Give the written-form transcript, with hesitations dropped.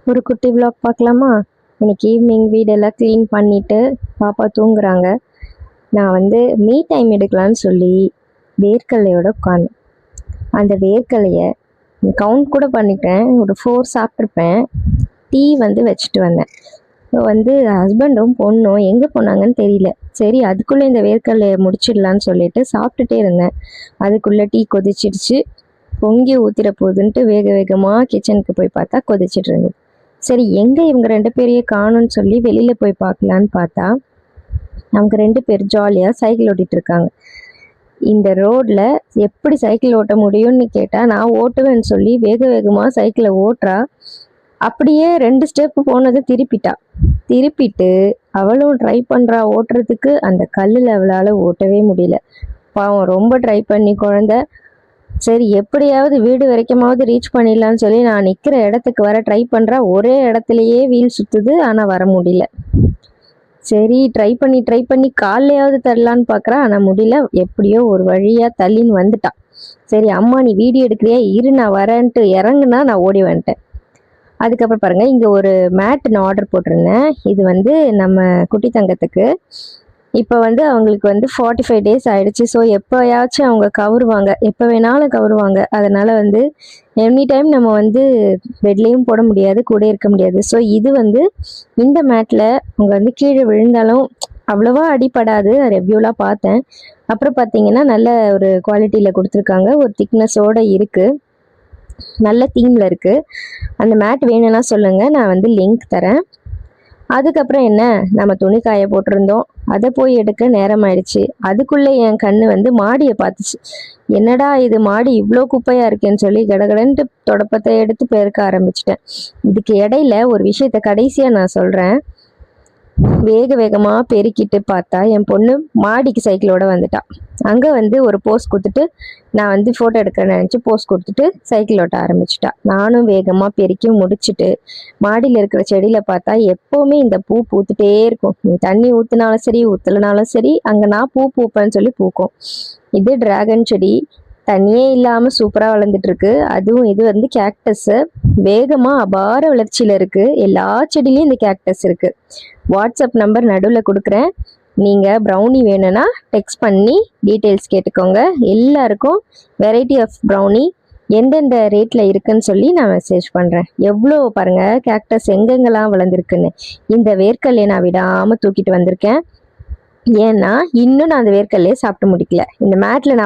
ஒரு குட்டி விளாக் பார்க்கலாமா? இன்னைக்கு ஈவினிங் வீடெல்லாம் க்ளீன் பண்ணிட்டு பாப்பா தூங்குறாங்க. நான் மீ டைம் எடுக்கலான்னு சொல்லி வேர்க்கடலையோட உட்காந்தேன். அந்த வேர்க்கடலையை கவுண்ட் கூட பண்ணிட்டேன். ஒரு 4 சாப்பிட்ருப்பேன். டீ வச்சுட்டு வந்தேன். இப்போ ஹஸ்பண்டும் பொண்ணும் எங்கே போனாங்கன்னு தெரியல. சரி அதுக்குள்ளே இந்த வேர்க்கடலையை முடிச்சிடலான்னு சொல்லிட்டு சாப்பிட்டுட்டே இருந்தேன். அதுக்குள்ளே டீ கொதிச்சிடுச்சு. பொங்கி ஊற்றிட போகுதுன்ட்டு வேக வேகமாக கிச்சனுக்கு போய் பார்த்தா கொதிச்சிட்டு இருந்தது. சரி எங்கே இவங்க 2 பேரையும் காணும்னு சொல்லி வெளியில் போய் பார்க்கலான்னு பார்த்தா அவங்க 2 பேர் ஜாலியாக சைக்கிள் ஓட்டிகிட்டு இருக்காங்க. இந்த ரோட்டில் எப்படி சைக்கிள் ஓட்ட முடியும்னு கேட்டால் நான் ஓட்டுவேன்னு சொல்லி வேக வேகமாக சைக்கிளை ஓட்டுறா. அப்படியே 2 ஸ்டெப்பு போனது திருப்பிட்டு அவளும் ட்ரை பண்ணுறா ஓட்டுறதுக்கு. அந்த கல்லில் அவளால் ஓட்டவே முடியல. பாவம் ரொம்ப ட்ரை பண்ணி குழந்தை. சரி எப்படியாவது வீடு வரைக்குமாவது ரீச் பண்ணிடலான்னு சொல்லி நான் நிற்கிற இடத்துக்கு வர ட்ரை பண்ணுறா. ஒரே இடத்துலையே வீல் சுற்றுது, ஆனால் வர முடியல. சரி ட்ரை பண்ணி காலையாவது தரலான்னு பார்க்குறா, ஆனால் முடியல. எப்படியோ ஒரு வழியாக தள்ளின்னு வந்துட்டா. சரி அம்மா நீ வீடியோ எடுக்கிறியா, இரு நான் வரேன்ட்டு இறங்குனா நான் ஓடி வந்துட்டேன். அதுக்கப்புறம் பாருங்கள், இங்கே ஒரு மேட் நான் ஆர்டர் போட்டிருந்தேன். இது நம்ம குட்டி தங்கத்துக்கு. இப்போ அவங்களுக்கு 45 டேஸ் ஆயிடுச்சு. ஸோ எப்போயாச்சும் அவங்க கவருவாங்க, எப்போ வேணாலும் கவருவாங்க. அதனால் எனி டைம் நம்ம பெட்லேயும் போட முடியாது, கூட இருக்க முடியாது. ஸோ இது இந்த மேட்டில் அவங்க கீழே விழுந்தாலும் அவ்வளோவா அடிப்படாது. ரிவ்யூலாம் பார்த்தேன். அப்புறம் பார்த்தீங்கன்னா நல்ல ஒரு குவாலிட்டியில் கொடுத்துருக்காங்க. ஒரு திக்னஸோடு இருக்குது, நல்ல தீமில் இருக்குது. அந்த மேட் வேணும்னா சொல்லுங்கள், நான் லிங்க் தரேன். அதுக்கப்புறம் என்ன, நம்ம துணி காய போட்டிருந்தோம், அதை போய் எடுக்க நேரம் ஆயிடுச்சு. அதுக்குள்ளே என் கண்ணு மாடியை பார்த்துச்சு. என்னடா இது மாடி இவ்வளோ குப்பையாக இருக்கேன்னு சொல்லி கடகடன்ட்டு தொடப்பத்தை எடுத்து பெருக்க ஆரம்பிச்சிட்டேன். இதுக்கு இடையில ஒரு விஷயத்த கடைசியாக நான் சொல்கிறேன். வேக வேகமாக பெருக்கிட்டு பார்த்தா என் பொண்ணு மாடிக்கு சைக்கிளோட வந்துட்டா. அங்கே ஒரு போஸ் கொடுத்துட்டு நான் ஃபோட்டோ எடுக்கிறேன்னு நினச்சி போஸ் கொடுத்துட்டு சைக்கிள் ஓட்ட ஆரம்பிச்சிட்டா. நானும் வேகமாக பெருக்கி முடிச்சுட்டு மாடியில் இருக்கிற செடியில் பார்த்தா எப்போவுமே இந்த பூ பூத்துட்டே இருக்கும். நீ தண்ணி ஊற்றினாலும் சரி ஊற்றலனாலும் சரி அங்கே நான் பூப்பேன்னு சொல்லி பூக்கும். இது டிராகன் செடி, தண்ணியே இல்லாமல் சூப்பராக வளர்ந்துட்டுருக்கு. அதுவும் இது கேக்டஸ்ஸு, வேகமாக அபார வளர்ச்சியில் இருக்குது. எல்லா செடியிலையும் இந்த கேக்டஸ் இருக்குது. வாட்ஸ்அப் நம்பர் நடுவில் கொடுக்குறேன். நீங்கள் ப்ரௌனி வேணும்னா டெக்ஸ்ட் பண்ணி டீட்டெயில்ஸ் கேட்டுக்கோங்க. எல்லாருக்கும் வெரைட்டி ஆஃப் ப்ரௌனி எந்தெந்த ரேட்டில் இருக்குன்னு சொல்லி நான் மெசேஜ் பண்ணுறேன். எவ்வளோ பாருங்கள் கேக்டஸ் எங்கெங்கெல்லாம் வளர்ந்துருக்குன்னு. இந்த வேர்க்கல்லையை நான் விடாமல் தூக்கிட்டு வந்திருக்கேன். ஏன்னா இன்னும் நான் அந்த வேர்க்கல்லையை சாப்பிட்டு முடிக்கல. இந்த மேட்டில் நான்